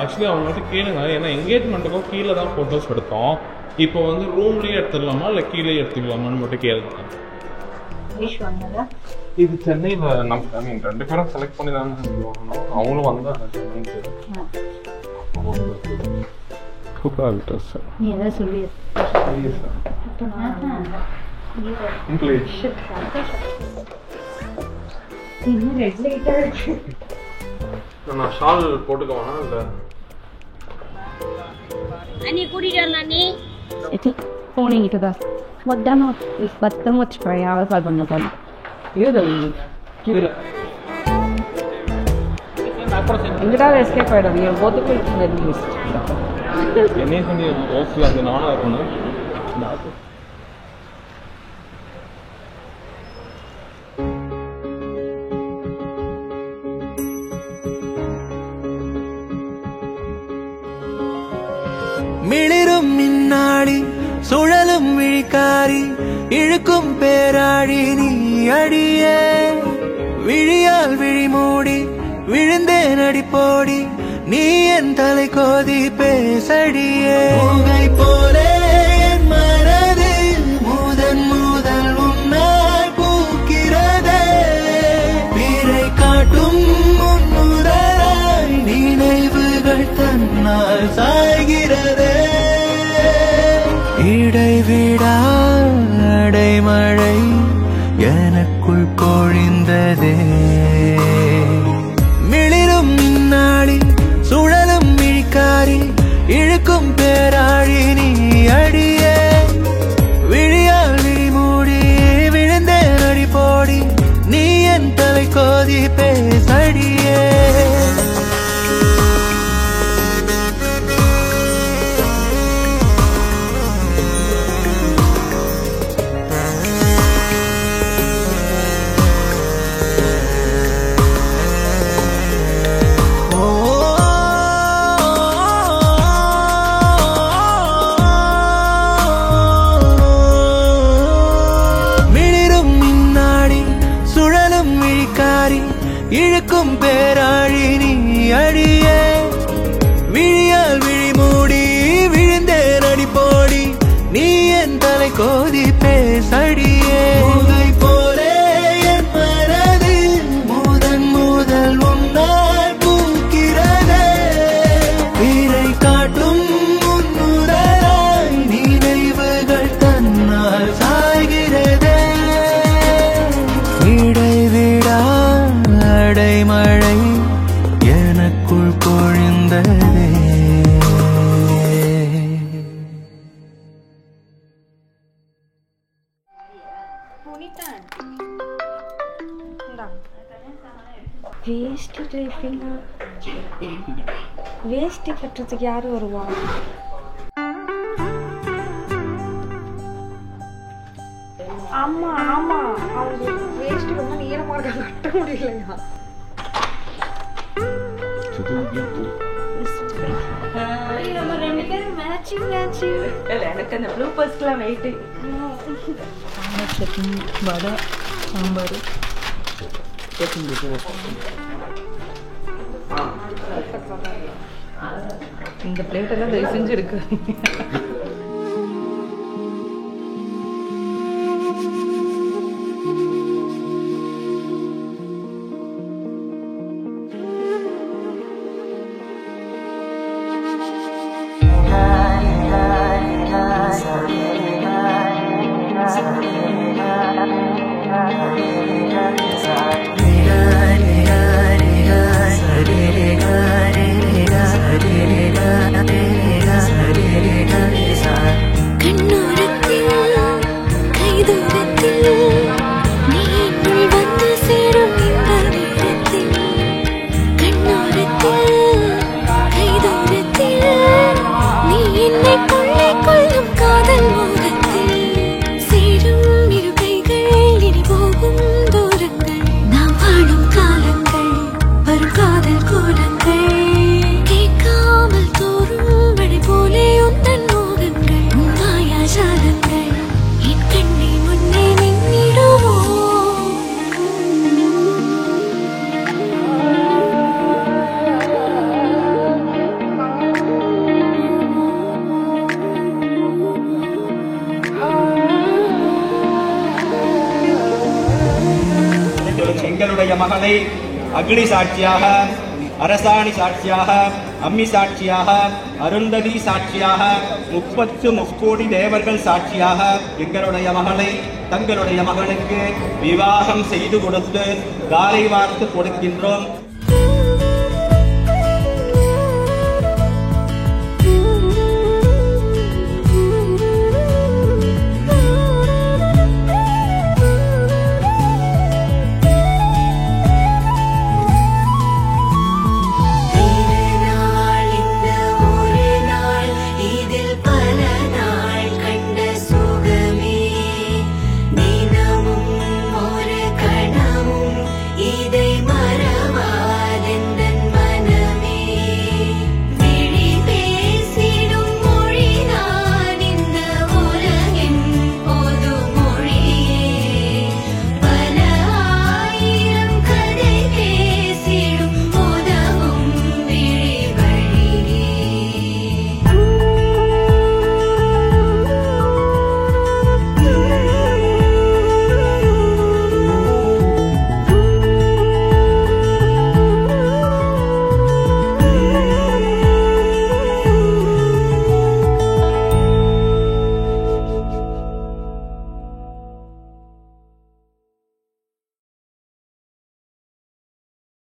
Actually அவங்ககிட்ட கேளுங்க. ஏன்னா என்கேஜ்மெண்ட்டுக்கும் கீழே தான் ஃபோட்டோஸ் எடுத்தோம். இப்போ வந்து ரூம்லேயே எடுத்துடலாமா இல்லை கீழே எடுத்துக்கலாமான்னு மட்டும் கேளுங்க. இது சென்னையில் நம்ம ரெண்டு பேரும் செலக்ட் பண்ணி தாங்க வாங்கணும். அவங்களும் வந்தாங்க சூப்பராக இருக்கு ட்ரெஸ். நீ எதாவது சொல்லி நான் ஷால் போட்டுக்க வேணா இல்லை அண்ணி கூட்டிட்டு வரலாம் நீ போனீங்க இப்போதான் மொத்தமாக 19 கால் பண்ண போனோம். எங்கடா எஸ்கேப் ஆகிடும் போத்துக்கு என்னையும் சொல்லி ஓஃபில் அந்த நானாக இருக்கணும். மிளிரும் மின்னாடி சுழலும் விழிக்காரி இழுக்கும் பேராழி நீ அடியே விழியால் விழி மூடி விழுந்தேன் அடிப்போடி நீ என் தலை கோதி பேசடியே உங்கை போலே மனது முதல் உன்னால் பூக்கிறதே பிறை காட்டும் முன்னுராய் நினைவுகள் தன்னால் சாய்கிறதே இடைவிடா அடைமழை எனக்குள் பொழிந்ததே மிளிரும் நாடி சுழலும் விழிக்காரி இழுக்கும் பேராழி நீ அடியே விழியால் விழி மூடி விழுந்தேன் அடி போடி நீ என் தலை கோதி பேசடியே இழுக்கும் பேராழி நீ அடியே விழியால் விழி மூடி விழுந்தேன் அடி போடி நீ என் தலை கோதி பேசடியே உங்கை போலே என் மனது முதல் உன்னால் பூக்கிறதே பிறை காட்டும் முன்னுராய் நினைவுகள் தன்னால் சாய்கிறதே இடைவிடா அடைமழை எனக்குள் பொழிந்ததே வேஷ்டி கட்டுறதுக்கு யாரு வருவா? ஆமா ஆமா அவங்க வேஷ்டி ரொம்ப நீளமா இருக்க கட்ட முடியலையா? நம்ம ரெண்டு பேரும் மேட்சிங் எனக்கு அந்த ப்ளூ பர்ஸ்லாம் வெயிட்டு சட்னி வடை சாம்பார் இந்த பிளேட் எல்லாம் தயவு செஞ்சு இருக்கு. எங்களுடைய மகளை அக்னி சாட்சியாக, அரசாணி சாட்சியாக, அம்மி சாட்சியாக, அருந்ததி சாட்சியாக, 30 தேவர்கள் சாட்சியாக எங்களுடைய மகளை தங்களுடைய மகனுக்கு விவாகம் செய்து கொடுத்து தாரை வார்த்து கொடுக்கின்றோம்.